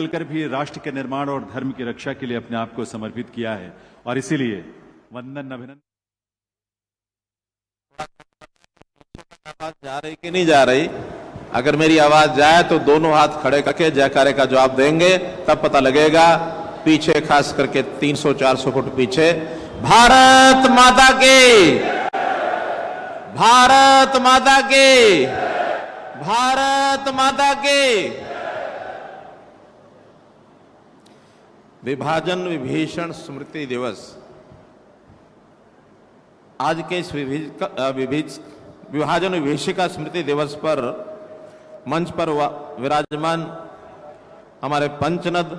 चलकर भी राष्ट्र के निर्माण और धर्म की रक्षा के लिए अपने आप को समर्पित किया है और इसीलिए वंदन अभिनंदन। आवाज जा रही कि नहीं जा रही? अगर मेरी आवाज जाए तो दोनों हाथ खड़े करके जयकारे का जवाब देंगे, तब पता लगेगा। पीछे खास करके 300-400 फुट पीछे, भारत माता की, भारत माता की, भारत माता की। विभाजन विभीषण स्मृति दिवस। आज के इस विभाजन विभीषिका स्मृति दिवस पर मंच पर विराजमान हमारे पंचनद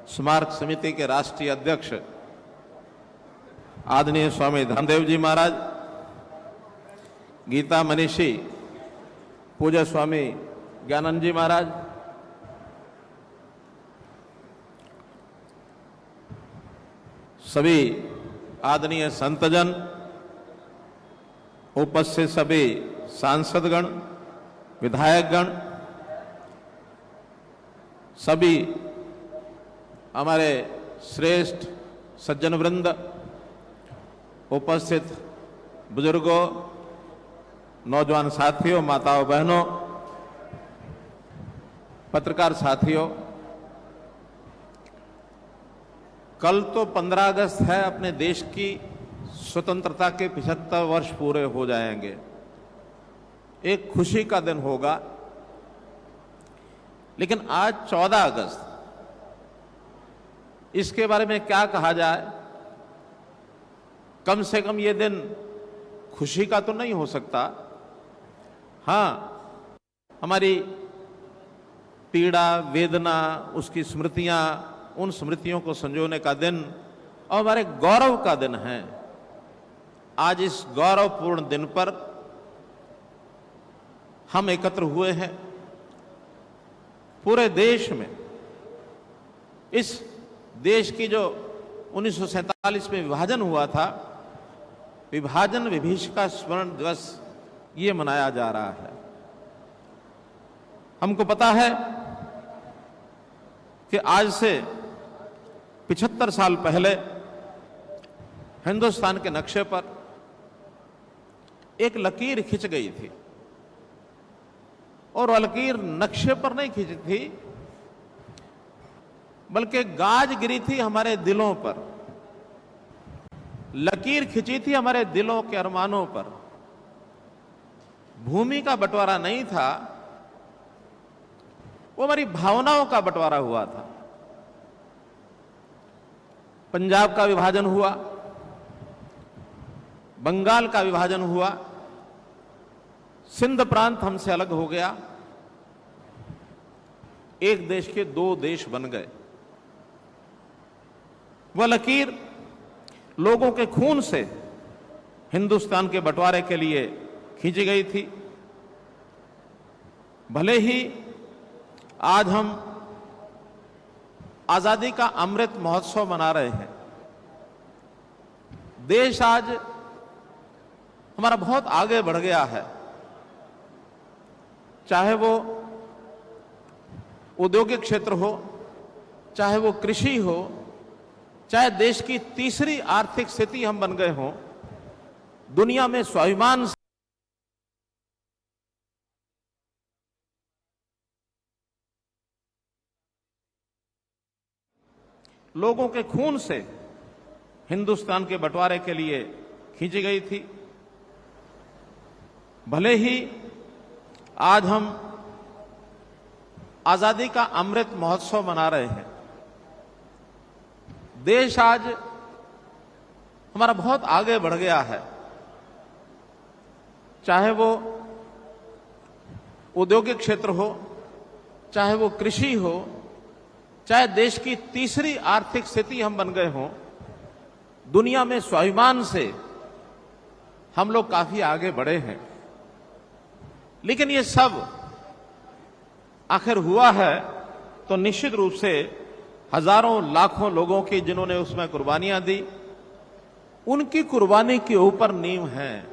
स्मारक समिति के राष्ट्रीय अध्यक्ष आदरणीय स्वामी धर्मदेव जी महाराज, गीता मनीषी पूज्य स्वामी ज्ञानंद जी महाराज, सभी आदरणीय संतजन, उपस्थित सभी सांसदगण, विधायकगण, सभी हमारे श्रेष्ठ सज्जन वृंद, उपस्थित बुजुर्गों, नौजवान साथियों, माताओं बहनों, पत्रकार साथियों, कल तो 15 अगस्त है। अपने देश की स्वतंत्रता के 75 वर्ष पूरे हो जाएंगे। एक खुशी का दिन होगा। लेकिन आज 14 अगस्त, इसके बारे में क्या कहा जाए? कम से कम ये दिन खुशी का तो नहीं हो सकता। हां, हमारी पीड़ा, वेदना, उसकी स्मृतियां, उन स्मृतियों को संजोने का दिन और हमारे गौरव का दिन है। आज इस गौरवपूर्ण दिन पर हम एकत्र हुए हैं। पूरे देश में इस देश की जो 1947 में विभाजन हुआ था, विभाजन विभीषिका स्मरण दिवस ये मनाया जा रहा है। हमको पता है कि आज से 75 साल पहले हिंदुस्तान के नक्शे पर एक लकीर खिंच गई थी और वह लकीर नक्शे पर नहीं खिंची थी, बल्कि गाज गिरी थी हमारे दिलों पर। लकीर खिंची थी हमारे दिलों के अरमानों पर। भूमि का बंटवारा नहीं था, वो हमारी भावनाओं का बंटवारा हुआ था। पंजाब का विभाजन हुआ, बंगाल का विभाजन हुआ, सिंध प्रांत हमसे अलग हो गया। एक देश के दो देश बन गए। वह लकीर लोगों के खून से हिंदुस्तान के बंटवारे के लिए खींची गई थी। भले ही आज हम आजादी का अमृत महोत्सव मना रहे हैं, देश आज हमारा बहुत आगे बढ़ गया है। चाहे वो औद्योगिक क्षेत्र हो, चाहे वो कृषि हो, चाहे देश की तीसरी आर्थिक स्थिति हम बन गए हों, दुनिया में स्वाभिमान से लोगों के खून से हिंदुस्तान के बंटवारे के लिए खींची गई थी। भले ही आज हम आजादी का अमृत महोत्सव मना रहे हैं, देश आज हमारा बहुत आगे बढ़ गया है। चाहे वो औद्योगिक क्षेत्र हो, चाहे वो कृषि हो, चाहे देश की तीसरी आर्थिक स्थिति हम बन गए हों, दुनिया में स्वाभिमान से हम लोग काफी आगे बढ़े हैं। लेकिन ये सब आखिर हुआ है तो निश्चित रूप से हजारों लाखों लोगों की, जिन्होंने उसमें कुर्बानियां दी, उनकी कुर्बानी के ऊपर नींव है।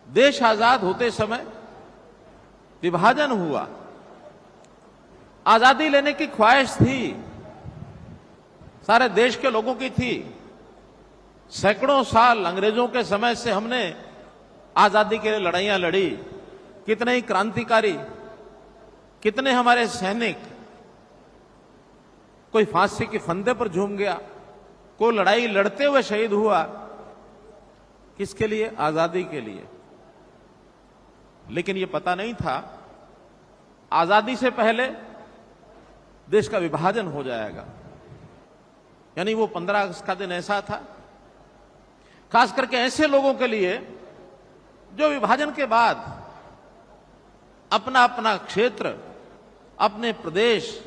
देश आजाद होते समय विभाजन हुआ, आजादी लेने की ख्वाहिश थी, सारे देश के लोगों की थी। सैकड़ों साल अंग्रेजों के समय से हमने आजादी के लिए लड़ाइयां लड़ी। कितने ही क्रांतिकारी, कितने हमारे सैनिक, कोई फांसी के फंदे पर झूम गया, कोई लड़ाई लड़ते हुए शहीद हुआ। किसके लिए? आजादी के लिए। लेकिन यह पता नहीं था आजादी से पहले देश का विभाजन हो जाएगा। यानी वो 15 अगस्त का दिन ऐसा था, खास करके ऐसे लोगों के लिए जो विभाजन के बाद अपना अपना क्षेत्र, अपने प्रदेश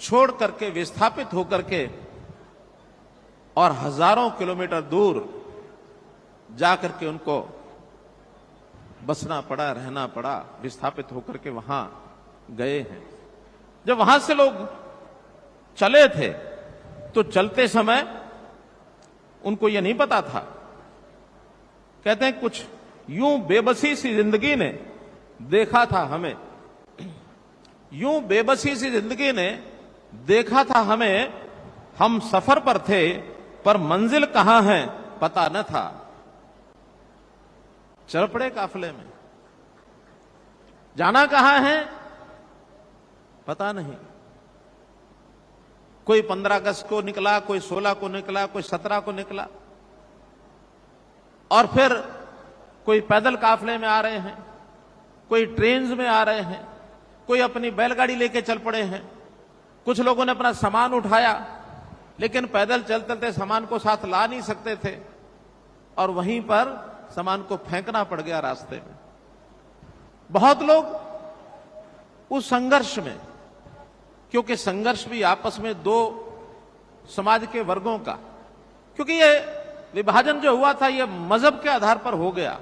छोड़ करके, विस्थापित होकर के और हजारों किलोमीटर दूर जाकर के उनको बसना पड़ा, रहना पड़ा, विस्थापित होकर के वहां गए हैं। जब वहां से लोग चले थे तो चलते समय उनको यह नहीं पता था, कहते हैं कुछ यूं बेबसी सी जिंदगी ने देखा था हमें, यूं बेबसी सी जिंदगी ने देखा था हमें, हम सफर पर थे पर मंजिल कहां है पता न था। चल पड़े काफिले में, जाना कहां है पता नहीं। कोई 15 अगस्त को निकला, कोई 16 को निकला, कोई 17 को निकला, और फिर कोई पैदल काफिले में आ रहे हैं, कोई ट्रेन में आ रहे हैं, कोई अपनी बैलगाड़ी लेके चल पड़े हैं। कुछ लोगों ने अपना सामान उठाया, लेकिन पैदल चलते चलते सामान को साथ ला नहीं सकते थे और वहीं पर सामान को फेंकना पड़ गया रास्ते में। बहुत लोग उस संघर्ष में, क्योंकि संघर्ष भी आपस में दो समाज के वर्गों का, क्योंकि ये विभाजन जो हुआ था ये मजहब के आधार पर हो गया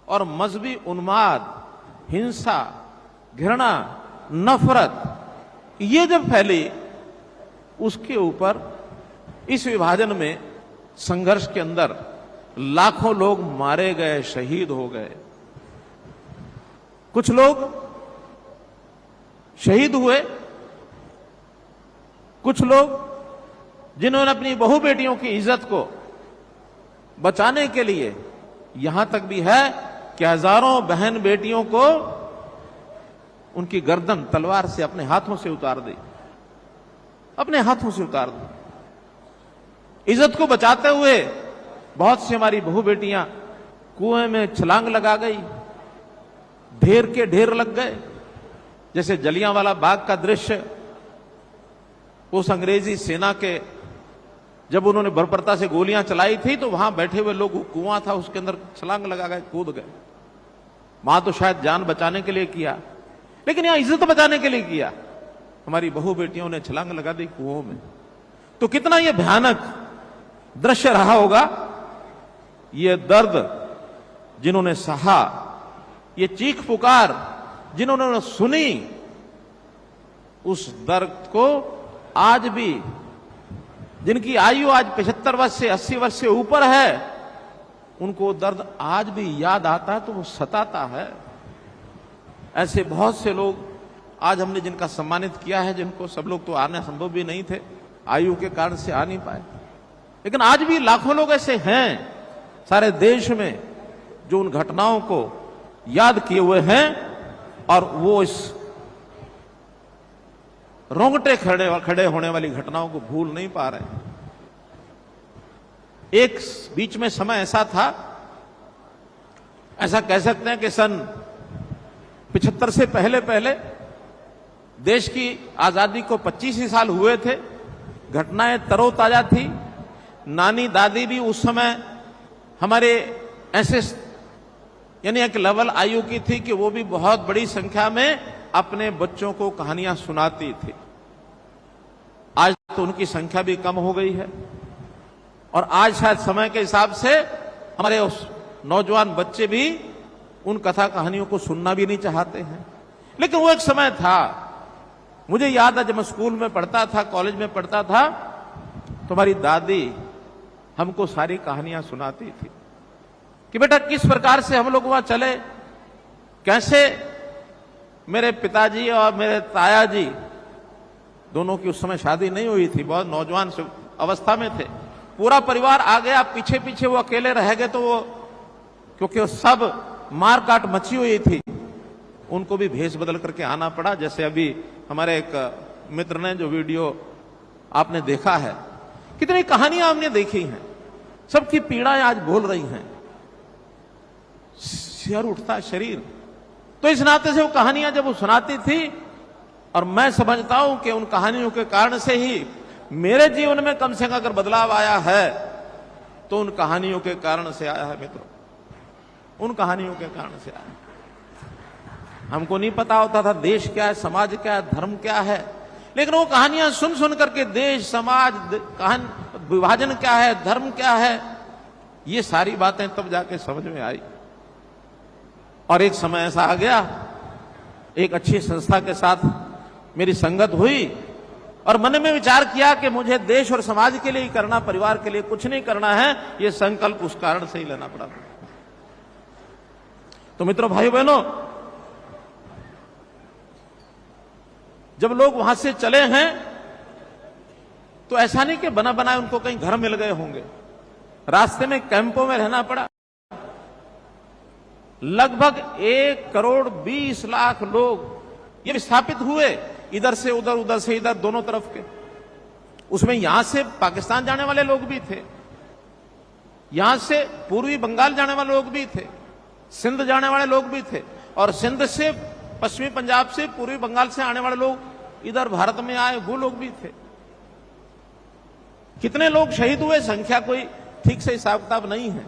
और मजहबी उन्माद, हिंसा, घृणा, नफरत ये जब फैली, उसके ऊपर इस विभाजन में, संघर्ष के अंदर लाखों लोग मारे गए, शहीद हो गए। कुछ लोग शहीद हुए, कुछ लोग जिन्होंने अपनी बहू बेटियों की इज्जत को बचाने के लिए, यहां तक भी है कि हजारों बहन बेटियों को उनकी गर्दन तलवार से अपने हाथों से उतार दी, अपने हाथों से उतार दी। इज्जत को बचाते हुए बहुत सी हमारी बहू बेटियां कुएं में छलांग लगा गई, ढेर के ढेर लग गए। जैसे जलियांवाला बाग का दृश्य, उस अंग्रेजी सेना के जब उन्होंने बर्बरता से गोलियां चलाई थी तो वहां बैठे हुए लोग, कुआं था उसके अंदर छलांग लगा गए, कूद गए। वहां तो शायद जान बचाने के लिए किया, लेकिन यहां इज्जत बचाने के लिए किया। हमारी बहू बेटियों ने छलांग लगा दी कुओं में। तो कितना यह भयानक दृश्य रहा होगा। ये दर्द जिन्होंने सहा, ये चीख पुकार जिन्होंने सुनी, उस दर्द को आज भी, जिनकी आयु आज 75 वर्ष से 80 वर्ष से ऊपर है, उनको दर्द आज भी याद आता है तो वो सताता है। ऐसे बहुत से लोग आज हमने जिनका सम्मानित किया है, जिनको सब लोग तो आना संभव भी नहीं थे, आयु के कारण से आ नहीं पाए, लेकिन आज भी लाखों लोग ऐसे हैं सारे देश में जो उन घटनाओं को याद किए हुए हैं और वो इस रोंगटे खड़े होने वाली घटनाओं को भूल नहीं पा रहे हैं। एक बीच में समय ऐसा था, ऐसा कह सकते हैं कि सन 75 से पहले पहले देश की आजादी को 25 ही साल हुए थे, घटनाएं तरोताजा थी। नानी दादी भी उस समय हमारे ऐसे यानी एक लेवल आयु की थी कि वो भी बहुत बड़ी संख्या में अपने बच्चों को कहानियां सुनाती थी। आज तो उनकी संख्या भी कम हो गई है और आज शायद समय के हिसाब से हमारे उस नौजवान बच्चे भी उन कथा कहानियों को सुनना भी नहीं चाहते हैं। लेकिन वो एक समय था, मुझे याद है जब मैं स्कूल में पढ़ता था, कॉलेज में पढ़ता था, तो हमारी दादी हमको सारी कहानियां सुनाती थी कि बेटा किस प्रकार से हम लोग वहां चले, कैसे मेरे पिताजी और मेरे ताया जी दोनों की उस समय शादी नहीं हुई थी, बहुत नौजवान अवस्था में थे। पूरा परिवार आ गया, पीछे पीछे वो अकेले रह गए, तो वो क्योंकि वो सब मार काट मची हुई थी, उनको भी भेष बदल करके आना पड़ा। जैसे अभी हमारे एक मित्र ने जो वीडियो आपने देखा है, कितनी कहानियां हमने देखी हैं, सबकी पीड़ाएं आज बोल रही हैं, सिर उठता शरीर। तो इस नाते से वो कहानियां जब वो सुनाती थी, और मैं समझता हूं कि उन कहानियों के कारण से ही मेरे जीवन में कम से कम अगर बदलाव आया है तो उन कहानियों के कारण से आया है मित्रों, उन कहानियों के कारण से आया। हमको नहीं पता होता था देश क्या है, समाज क्या है, धर्म क्या है, लेकिन वो कहानियां सुन सुन करके देश, समाज, विभाजन क्या है, धर्म क्या है, ये सारी बातें तब जाके समझ में आई। और एक समय ऐसा आ गया, एक अच्छी संस्था के साथ मेरी संगत हुई और मन में विचार किया कि मुझे देश और समाज के लिए ही करना, परिवार के लिए कुछ नहीं करना है। ये संकल्प उस कारण से ही लेना पड़ा। तो मित्रों, भाई बहनों, जब लोग वहां से चले हैं तो ऐसा नहीं कि बना बनाए उनको कहीं घर मिल गए होंगे, रास्ते में कैंपों में रहना पड़ा। लगभग 1,20,00,000 लोग ये विस्थापित हुए, इधर से उधर, उधर से इधर, दोनों तरफ के। उसमें यहां से पाकिस्तान जाने वाले लोग भी थे, यहां से पूर्वी बंगाल जाने वाले लोग भी थे, सिंध जाने वाले लोग भी थे, और सिंध से, पश्चिमी पंजाब से, पूर्वी बंगाल से आने वाले लोग इधर भारत में आए, वो लोग भी थे। कितने लोग शहीद हुए, संख्या कोई ठीक से हिसाब किताब नहीं है।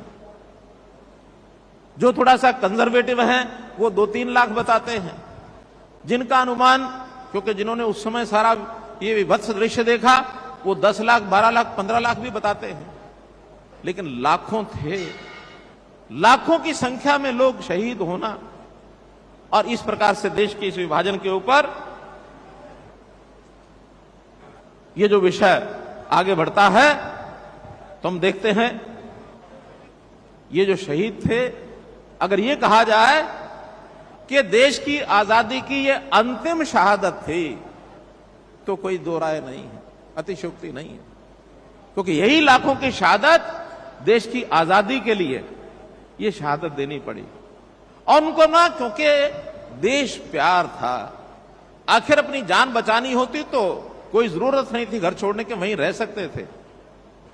जो थोड़ा सा कंजर्वेटिव हैं वो 2-3 लाख बताते हैं, जिनका अनुमान, क्योंकि जिन्होंने उस समय सारा ये विभत्स दृश्य देखा, वो 10 लाख, 12 लाख, 15 लाख भी बताते हैं। लेकिन लाखों थे, लाखों की संख्या में लोग शहीद होना, और इस प्रकार से देश के इस विभाजन के ऊपर ये जो विषय आगे बढ़ता है, तो हम देखते हैं ये जो शहीद थे, अगर ये कहा जाए कि देश की आजादी की ये अंतिम शहादत थी, तो कोई दो राय नहीं है, अतिशयोक्ति नहीं है, क्योंकि यही लाखों की शहादत देश की आजादी के लिए ये शहादत देनी पड़ी। और उनको ना, क्योंकि देश प्यार था, आखिर अपनी जान बचानी होती तो कोई जरूरत नहीं थी घर छोड़ने के, वहीं रह सकते थे।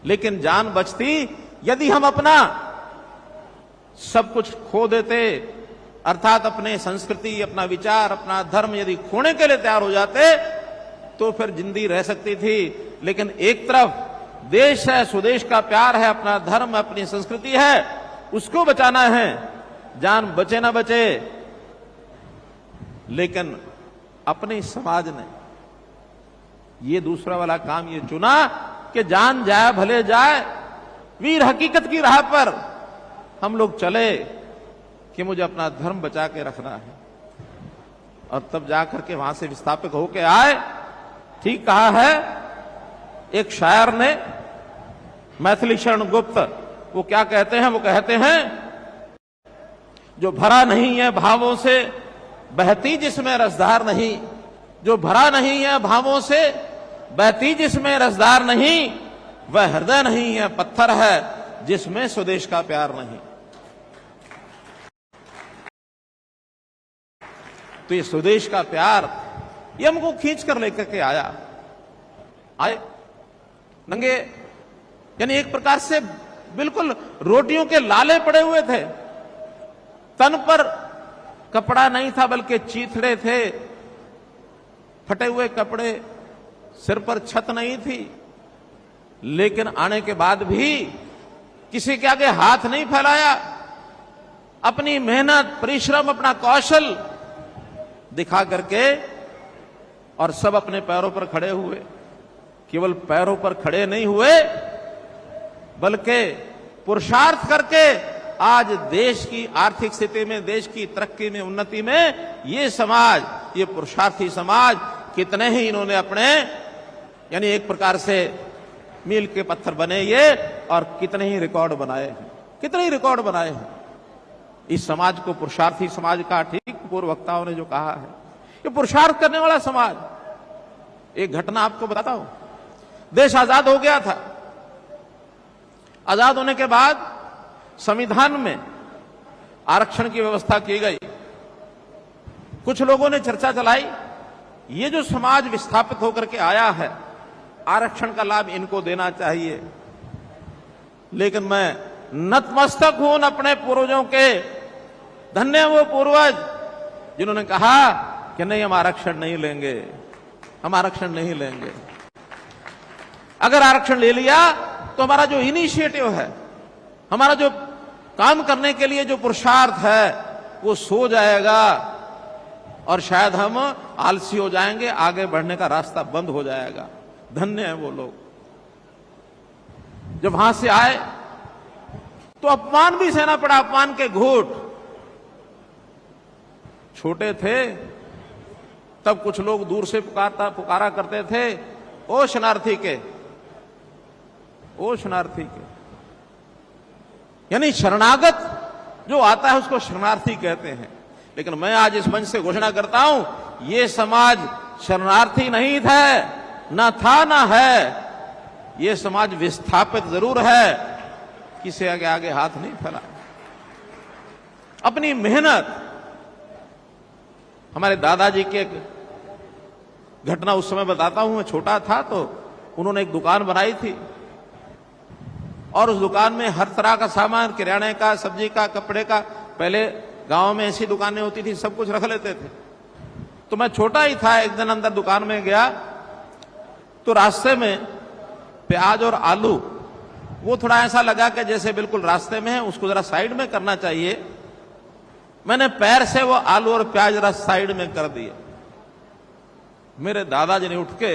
लेकिन जान बचती यदि हम अपना सब कुछ खो देते, अर्थात अपने संस्कृति, अपना विचार, अपना धर्म यदि खोने के लिए तैयार हो जाते, तो फिर जिंदगी रह सकती थी। लेकिन एक तरफ देश है, स्वदेश का प्यार है, अपना धर्म, अपनी संस्कृति है, उसको बचाना है, जान बचे ना बचे। लेकिन अपने समाज ने ये दूसरा वाला काम ये चुना कि जान जाए भले जाए, वीर हकीकत की राह पर हम लोग चले कि मुझे अपना धर्म बचा के रखना है। और तब जाकर के वहां से विस्थापित होके आए। ठीक कहा है एक शायर ने, मैथिली शरण गुप्त, वो क्या कहते हैं, वो कहते हैं, जो भरा नहीं है भावों से बहती जिसमें रसधार नहीं, जो भरा नहीं है भावों से बहती जिसमें रसधार नहीं, वह हृदय नहीं है, पत्थर है जिसमें स्वदेश का प्यार नहीं। तो ये स्वदेश का प्यार ये हमको खींच कर लेकर के आए नंगे, यानी एक प्रकार से बिल्कुल रोटियों के लाले पड़े हुए थे, तन पर कपड़ा नहीं था बल्कि चीथड़े थे, फटे हुए कपड़े, सिर पर छत नहीं थी। लेकिन आने के बाद भी किसी के आगे हाथ नहीं फैलाया, अपनी मेहनत, परिश्रम, अपना कौशल दिखा करके, और सब अपने पैरों पर खड़े हुए। केवल पैरों पर खड़े नहीं हुए बल्कि पुरुषार्थ करके आज देश की आर्थिक स्थिति में, देश की तरक्की में, उन्नति में ये समाज, ये पुरुषार्थी समाज, कितने ही इन्होंने अपने, यानी एक प्रकार से मील के पत्थर बने ये, और कितने ही रिकॉर्ड बनाए हैं, कितने ही रिकॉर्ड बनाए हैं इस समाज को, पुरुषार्थी समाज का। ठीक पूर्व वक्ताओं ने जो कहा है, ये पुरुषार्थ करने वाला समाज, एक घटना आपको बताता हूं। देश आजाद हो गया था। आजाद होने के बाद संविधान में आरक्षण की व्यवस्था की गई। कुछ लोगों ने चर्चा चलाई, ये जो समाज विस्थापित होकर के आया है, आरक्षण का लाभ इनको देना चाहिए। लेकिन मैं नतमस्तक हूं अपने पूर्वजों के। धन्य वो पूर्वज जिन्होंने कहा कि नहीं, हम आरक्षण नहीं लेंगे, हम आरक्षण नहीं लेंगे। अगर आरक्षण ले लिया तो हमारा जो इनिशिएटिव है, हमारा जो काम करने के लिए जो पुरुषार्थ है, वो सो जाएगा और शायद हम आलसी हो जाएंगे, आगे बढ़ने का रास्ता बंद हो जाएगा। धन्य है वो लोग। जब वहां से आए तो अपमान भी सहना पड़ा, अपमान के घूंट। छोटे थे तब कुछ लोग दूर से पुकारा करते थे, ओ शरणार्थी के, ओ शरणार्थी के। यानी शरणागत जो आता है उसको शरणार्थी कहते हैं। लेकिन मैं आज इस मंच से घोषणा करता हूं, ये समाज शरणार्थी नहीं था, ना था ना है। ये समाज विस्थापित जरूर है, किसी आगे आगे हाथ नहीं फैला। अपनी मेहनत, हमारे दादाजी की एक घटना उस समय बताता हूं। मैं छोटा था तो उन्होंने एक दुकान बनाई थी और उस दुकान में हर तरह का सामान, किराने का, सब्जी का, कपड़े का। पहले गांव में ऐसी दुकानें होती थी, सब कुछ रख लेते थे। तो मैं छोटा ही था, एक दिन अंदर दुकान में गया तो रास्ते में प्याज और आलू, वो थोड़ा ऐसा लगा कि जैसे बिल्कुल रास्ते में है, उसको जरा साइड में करना चाहिए। मैंने पैर से वो आलू और प्याज जरा साइड में कर दिए। मेरे दादाजी ने उठ के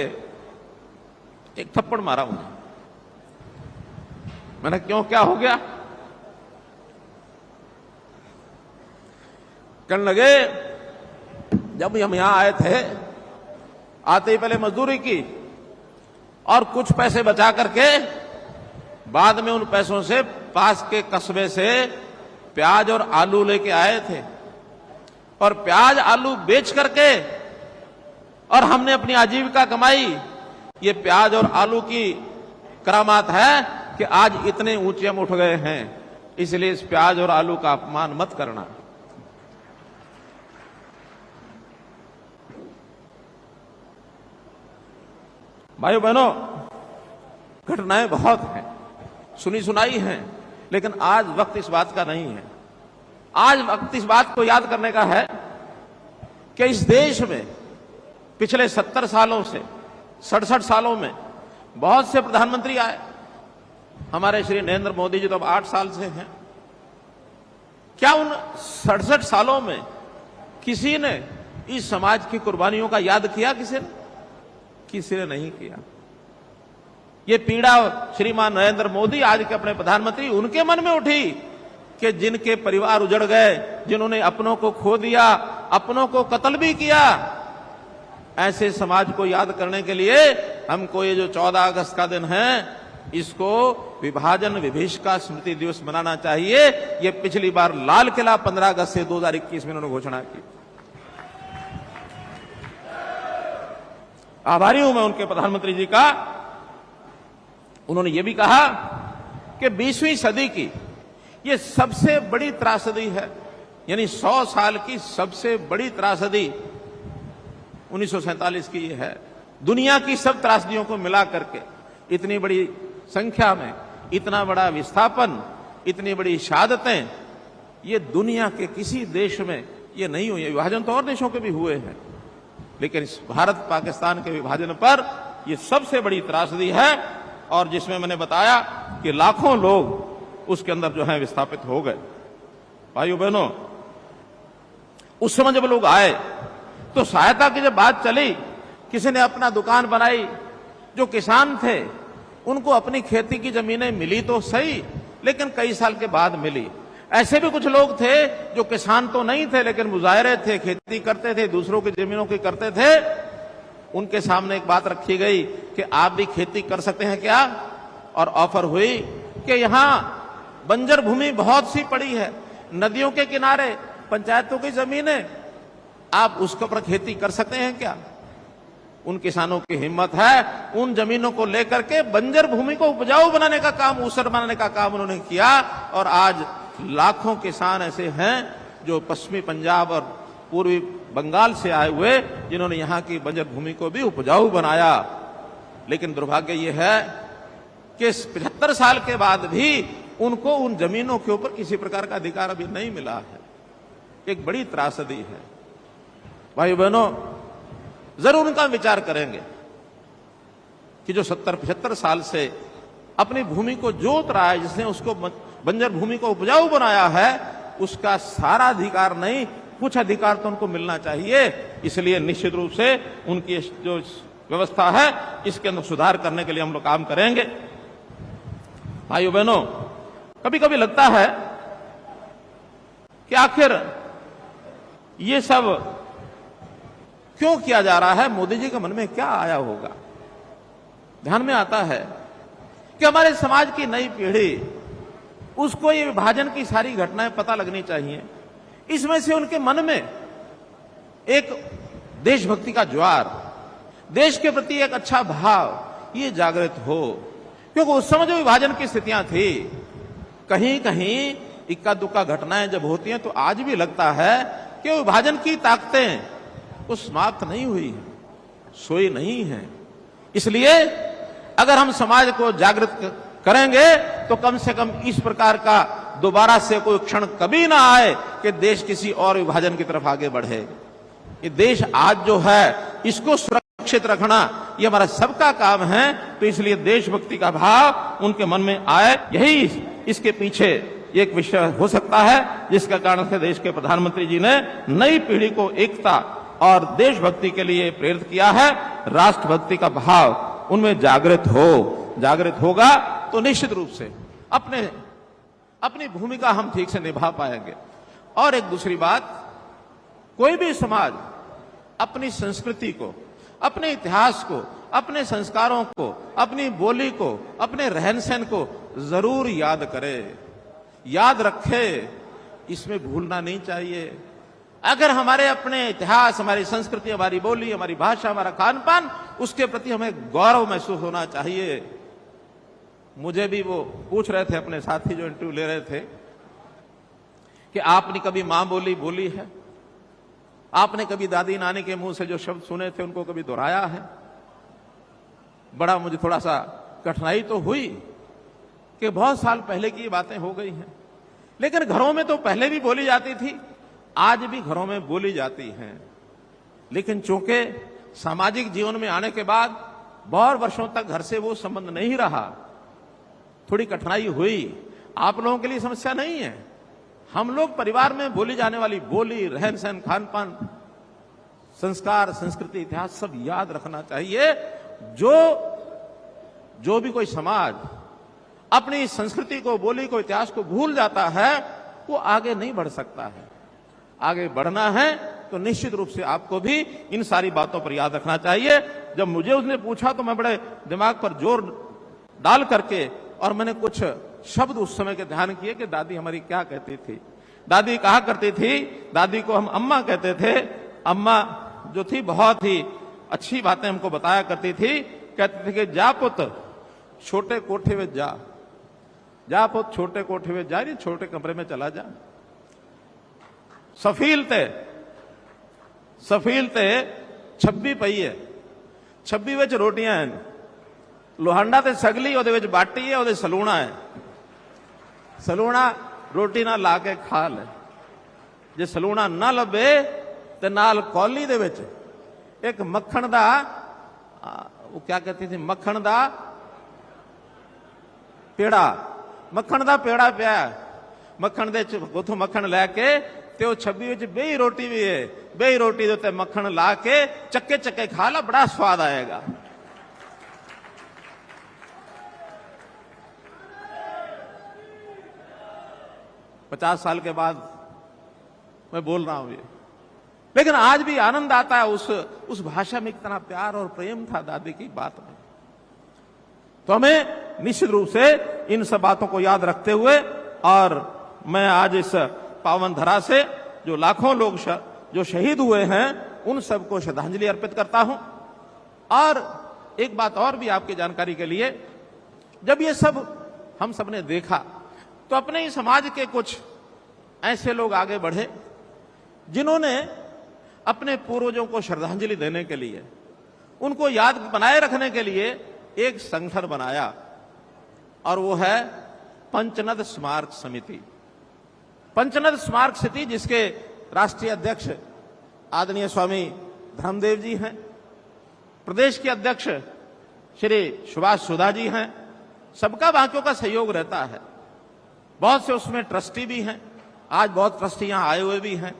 एक थप्पड़ मारा उन्हें। मैंने क्यों, क्या हो गया? कहने लगे, जब हम यहां आए थे, आते ही पहले मजदूरी की और कुछ पैसे बचा करके बाद में उन पैसों से पास के कस्बे से प्याज और आलू लेके आए थे और प्याज आलू बेच करके और हमने अपनी आजीविका कमाई। ये प्याज और आलू की करामात है कि आज इतने ऊंचे हम उठ गए हैं। इसलिए इस प्याज और आलू का अपमान मत करना। भाइयों बहनों, घटनाएं बहुत हैं, सुनी सुनाई हैं, लेकिन आज वक्त इस बात का नहीं है। आज वक्त इस बात को याद करने का है कि इस देश में पिछले 70 सालों से 67 सालों में बहुत से प्रधानमंत्री आए। हमारे श्री नरेंद्र मोदी जी तो अब 8 साल से हैं। क्या उन 67 सालों में किसी ने इस समाज की कुर्बानियों का याद किया? किसी ने नहीं किया। ये पीड़ा श्रीमान नरेंद्र मोदी आज के अपने प्रधानमंत्री, उनके मन में उठी कि जिनके परिवार उजड़ गए, जिन्होंने अपनों को खो दिया, अपनों को कत्ल भी किया, ऐसे समाज को याद करने के लिए हमको ये जो 14 अगस्त का दिन है, इसको विभाजन विभीषिका स्मृति दिवस मनाना चाहिए। ये पिछली बार लाल किला 15 अगस्त से 2021 में उन्होंने घोषणा की। आभारी हूं मैं उनके प्रधानमंत्री जी का। उन्होंने ये भी कहा कि 20वीं सदी की ये सबसे बड़ी त्रासदी है, यानी 100 साल की सबसे बड़ी त्रासदी 1947 की ये है। दुनिया की सब त्रासदियों को मिला करके इतनी बड़ी संख्या में इतना बड़ा विस्थापन, इतनी बड़ी शहादतें, ये दुनिया के किसी देश में ये नहीं हुई है। विभाजन तो और देशों के भी हुए हैं, लेकिन इस भारत पाकिस्तान के विभाजन पर ये सबसे बड़ी त्रासदी है। और जिसमें मैंने बताया कि लाखों लोग उसके अंदर जो है विस्थापित हो गए। भाइयों बहनों, उस समय जब लोग आए तो सहायता की जब बात चली, किसी ने अपना दुकान बनाई, जो किसान थे उनको अपनी खेती की जमीनें मिली तो सही, लेकिन कई साल के बाद मिली। ऐसे भी कुछ लोग थे जो किसान तो नहीं थे लेकिन मुजाहिरे थे, खेती करते थे, दूसरों की जमीनों की करते थे। उनके सामने एक बात रखी गई कि आप भी खेती कर सकते हैं क्या? और ऑफर हुई कि यहां बंजर भूमि बहुत सी पड़ी है, नदियों के किनारे पंचायतों की जमीनें, आप उसके ऊपर खेती कर सकते हैं क्या? उन किसानों की हिम्मत है, उन जमीनों को लेकर के बंजर भूमि को उपजाऊ बनाने का काम, ऊसर बनाने का काम उन्होंने किया। और आज लाखों किसान ऐसे हैं जो पश्चिमी पंजाब और पूर्वी बंगाल से आए हुए, जिन्होंने यहां की बंजर भूमि को भी उपजाऊ बनाया। लेकिन दुर्भाग्य यह है कि 75 साल के बाद भी उनको उन जमीनों के ऊपर किसी प्रकार का अधिकार अभी नहीं मिला है। एक बड़ी त्रासदी है। भाई बहनों, जरूर उनका विचार करेंगे कि जो 70-75 साल से अपनी भूमि को जोत रहा है, जिसने उसको बंजर भूमि को उपजाऊ बनाया है, उसका सारा अधिकार नहीं, कुछ अधिकार तो उनको मिलना चाहिए। इसलिए निश्चित रूप से उनकी जो व्यवस्था है, इसके अंदर सुधार करने के लिए हम लोग काम करेंगे। भाइयों बहनों, कभी कभी लगता है कि आखिर ये सब क्यों किया जा रहा है, मोदी जी के मन में क्या आया होगा। ध्यान में आता है कि हमारे समाज की नई पीढ़ी, उसको ये विभाजन की सारी घटनाएं पता लगनी चाहिए। इसमें से उनके मन में एक देशभक्ति का ज्वार, देश के प्रति एक अच्छा भाव ये जागृत हो। क्योंकि उस समय जो विभाजन की स्थितियां थी, कहीं कहीं इक्का दुक्का घटनाएं जब होती हैं तो आज भी लगता है कि विभाजन की ताकतें वो समाप्त नहीं हुई है, सोई नहीं है। इसलिए अगर हम समाज को जागृत करेंगे तो कम से कम इस प्रकार का दोबारा से कोई क्षण कभी ना आए कि देश किसी और विभाजन की तरफ आगे बढ़े। ये देश आज जो है, इसको सुरक्षित रखना ये हमारा सबका काम है। तो इसलिए देशभक्ति का भाव उनके मन में आए, यही इसके पीछे एक विषय हो सकता है, जिसका कारण से देश के प्रधानमंत्री जी ने नई पीढ़ी को एकता और देशभक्ति के लिए प्रेरित किया है। राष्ट्रभक्ति का भाव उनमें जागृत होगा तो निश्चित रूप से अपनी भूमिका हम ठीक से निभा पाएंगे। और एक दूसरी बात, कोई भी समाज अपनी संस्कृति को, अपने इतिहास को, अपने संस्कारों को, अपनी बोली को, अपने रहन सहन को जरूर याद करे, याद रखे, इसमें भूलना नहीं चाहिए। अगर हमारे अपने इतिहास, हमारी संस्कृति, हमारी बोली, हमारी भाषा, हमारा खान पान, उसके प्रति हमें गौरव महसूस होना चाहिए। मुझे भी वो पूछ रहे थे, अपने साथी जो इंटरव्यू ले रहे थे, कि आपने कभी मां बोली बोली है? आपने कभी दादी नानी के मुंह से जो शब्द सुने थे उनको कभी दोहराया है? बड़ा मुझे थोड़ा सा कठिनाई तो हुई कि बहुत साल पहले की ये बातें हो गई हैं, लेकिन घरों में तो पहले भी बोली जाती थी, आज भी घरों में बोली जाती हैं। लेकिन चूंकि सामाजिक जीवन में आने के बाद बहुत वर्षों तक घर से वो संबंध नहीं रहा, थोड़ी कठिनाई हुई। आप लोगों के लिए समस्या नहीं है। हम लोग परिवार में बोली जाने वाली बोली, रहन सहन, खान पान, संस्कार, संस्कृति, इतिहास सब याद रखना चाहिए। जो भी कोई समाज अपनी संस्कृति को, बोली को, इतिहास को भूल जाता है, वो आगे नहीं बढ़ सकता है। आगे बढ़ना है तो निश्चित रूप से आपको भी इन सारी बातों पर याद रखना चाहिए। जब मुझे उसने पूछा तो मैं बड़े दिमाग पर जोर डाल करके और मैंने कुछ शब्द उस समय के ध्यान किए कि दादी हमारी क्या कहती थी। दादी कहा करती थी, दादी को हम अम्मा कहते थे। अम्मा जो थी बहुत ही अच्छी बातें हमको बताया करती थी। कहती थी कि जा पुत छोटे कोठे में जा पुत छोटे कोठे में जा, छोटे कमरे में चला जा। सफील ते 26 ਪਈਏ, 26 ਵਿੱਚ ਰੋਟੀਆਂ ਹਨ। ਲੋਹਾਂਡਾ ਤੇ ਸਗਲੀ, ਉਹਦੇ ਵਿੱਚ ਬਾਟੀ ਹੈ, ਉਹਦੇ ਸਲੂਣਾ ਹੈ। ਸਲੂਣਾ ਰੋਟੀ ਨਾਲ ਲਾ ਕੇ ਖਾ ਲੈ। ਜੇ ਸਲੂਣਾ ਨਾ ਲੱਭੇ ਤੇ ਨਾਲ ਕੌਲੀ ਦੇ ਵਿੱਚ ਇੱਕ ਮੱਖਣ ਦਾ, ਉਹ ਕਿਆ ਕਹਤੀ ਸੀ, ਮੱਖਣ ਦਾ ਪੇੜਾ, ਮੱਖਣ ਦਾ ਪੇੜਾ ਪਿਆ। ਮੱਖਣ ਦੇ ਉਥੋਂ ਮੱਖਣ ਲੈ ਕੇ ਤੇ ਉਹ 26 ਵਿੱਚ ਬੇਹੀ ਰੋਟੀ ਵੀ ਹੈ, ਬੇਹੀ ਰੋਟੀ ਦੇ ਉੱਤੇ ਮੱਖਣ ਲਾ ਕੇ ਚੱਕੇ ਚੱਕੇ ਖਾ ਲਾ, ਬੜਾ ਸਵਾਦ ਆਏਗਾ। पचास साल के बाद मैं बोल रहा हूं ये, लेकिन आज भी आनंद आता है उस भाषा में कितना प्यार और प्रेम था दादी की बात में। तो हमें निश्चित रूप से इन सब बातों को याद रखते हुए, और मैं आज इस पावन धरा से जो लाखों लोग जो शहीद हुए हैं उन सबको श्रद्धांजलि अर्पित करता हूं। और एक बात और भी आपकी जानकारी के लिए, जब ये सब हम सबने देखा तो अपने ही समाज के कुछ ऐसे लोग आगे बढ़े जिन्होंने अपने पूर्वजों को श्रद्धांजलि देने के लिए, उनको याद बनाए रखने के लिए एक संगठन बनाया, और वो है पंचनद स्मारक समिति। पंचनद स्मारक समिति जिसके राष्ट्रीय अध्यक्ष आदरणीय स्वामी धर्मदेव जी हैं, प्रदेश के अध्यक्ष श्री सुभाष सुधा जी हैं, सबका बाकियों का सहयोग रहता है। बहुत से उसमें ट्रस्टी भी हैं, आज बहुत ट्रस्टी यहां आए हुए भी हैं।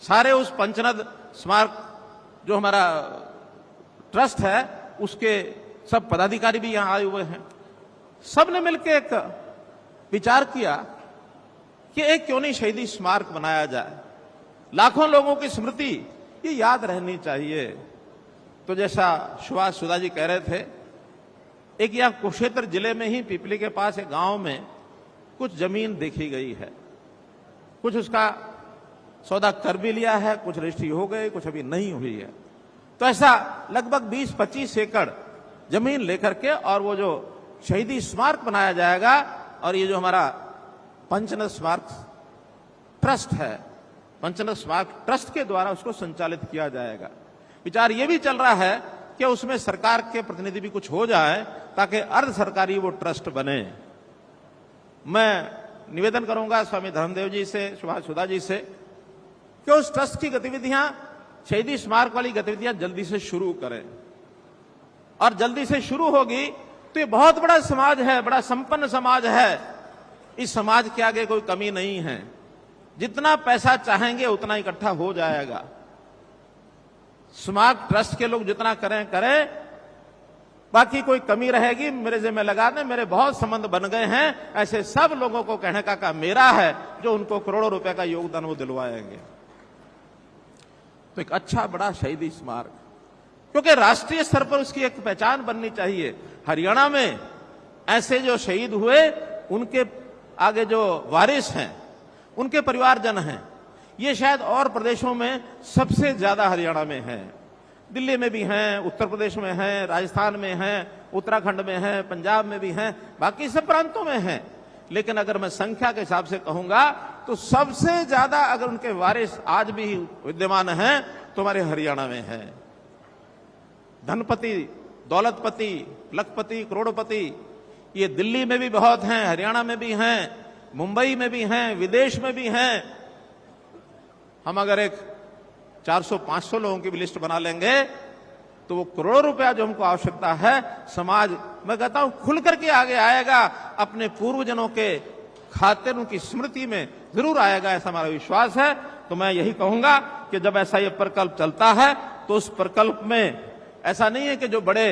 सारे उस पंचनद स्मारक जो हमारा ट्रस्ट है उसके सब पदाधिकारी भी यहां आए हुए हैं। सबने मिलकर एक विचार किया कि एक क्यों नहीं शहीदी स्मारक बनाया जाए, लाखों लोगों की स्मृति ये याद रहनी चाहिए। तो जैसा सुभाष सुधा जी कह रहे थे, एक यहां कुरुक्षेत्र जिले में ही पिपली के पास एक गांव में कुछ जमीन देखी गई है, कुछ उसका सौदा कर भी लिया है, कुछ रजिस्ट्री हो गई, कुछ अभी नहीं हुई है। तो ऐसा लगभग 20-25 एकड़ जमीन लेकर के और वो जो शहीदी स्मारक बनाया जाएगा, और ये जो हमारा पंचनद स्मारक ट्रस्ट है, पंचनद स्मारक ट्रस्ट के द्वारा उसको संचालित किया जाएगा। विचार ये भी चल रहा है कि उसमें सरकार के प्रतिनिधि भी कुछ हो जाए ताकि अर्ध सरकारी वो ट्रस्ट बने। मैं निवेदन करूंगा स्वामी धर्मदेव जी से, सुभाष सुधा जी से कि उस ट्रस्ट की गतिविधियां, शहीदी स्मारक वाली गतिविधियां जल्दी से शुरू करें, और जल्दी से शुरू होगी तो ये बहुत बड़ा समाज है, बड़ा संपन्न समाज है। इस समाज के आगे कोई कमी नहीं है, जितना पैसा चाहेंगे उतना इकट्ठा हो जाएगा। स्मारक ट्रस्ट के लोग जितना करें, बाकी कोई कमी रहेगी मेरे जिम्मे लगा दें। मेरे बहुत संबंध बन गए हैं, ऐसे सब लोगों को कहने का काम मेरा है जो उनको करोड़ों रुपए का योगदान वो दिलवाएंगे। तो एक अच्छा बड़ा शहीदी स्मारक, क्योंकि राष्ट्रीय स्तर पर उसकी एक पहचान बननी चाहिए। हरियाणा में ऐसे जो शहीद हुए उनके आगे जो वारिस हैं, उनके परिवारजन हैं, ये शायद और प्रदेशों में सबसे ज्यादा हरियाणा में हैं। दिल्ली में भी हैं, उत्तर प्रदेश में हैं, राजस्थान में हैं, उत्तराखंड में हैं, पंजाब में भी हैं, बाकी सब प्रांतों में हैं। लेकिन अगर मैं संख्या के हिसाब से कहूंगा तो सबसे ज्यादा अगर उनके वारिस आज भी विद्यमान हैं तो हमारे हरियाणा में हैं। धनपति, दौलतपति, लखपति, करोड़पति ये दिल्ली में भी बहुत हैं, हरियाणा में भी हैं, मुंबई में भी हैं, विदेश में भी हैं। हम अगर एक 400-500 लोगों की भी लिस्ट बना लेंगे तो वो करोड़ों रुपया जो हमको आवश्यकता है, समाज मैं कहता हूं खुल करके आगे आएगा, अपने पूर्वजनों के खातिर उनकी स्मृति में जरूर आएगा, ऐसा हमारा विश्वास है। तो मैं यही कहूंगा कि जब ऐसा ये प्रकल्प चलता है तो उस प्रकल्प में ऐसा नहीं है कि जो बड़े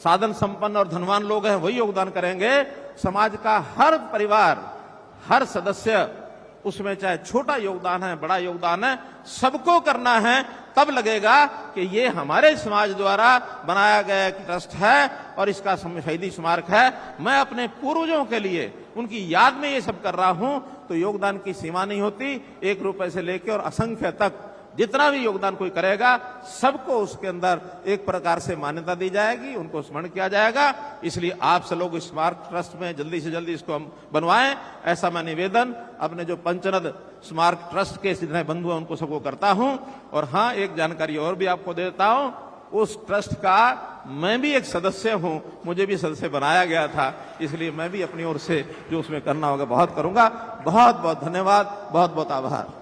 साधन संपन्न और धनवान लोग हैं वही योगदान करेंगे। समाज का हर परिवार, हर सदस्य उसमें चाहे छोटा योगदान है, बड़ा योगदान है, सबको करना है। तब लगेगा कि ये हमारे समाज द्वारा बनाया गया एक ट्रस्ट है और इसका शहीदी स्मारक है। मैं अपने पूर्वजों के लिए उनकी याद में ये सब कर रहा हूं, तो योगदान की सीमा नहीं होती। 1 रुपए से लेकर और असंख्य तक जितना भी योगदान कोई करेगा, सबको उसके अंदर एक प्रकार से मान्यता दी जाएगी, उनको स्मरण किया जाएगा। इसलिए आप सब लोग स्मारक ट्रस्ट में जल्दी से जल्दी इसको हम बनवाएं, ऐसा मैं निवेदन अपने जो पंचनद स्मारक ट्रस्ट के जितने बंधु हैं उनको सबको करता हूं। और हाँ, एक जानकारी और भी आपको देता हूं, उस ट्रस्ट का मैं भी एक सदस्य हूं, मुझे भी सदस्य बनाया गया था, इसलिए मैं भी अपनी ओर से जो उसमें करना होगा बहुत करूंगा। बहुत बहुत धन्यवाद, बहुत बहुत आभार।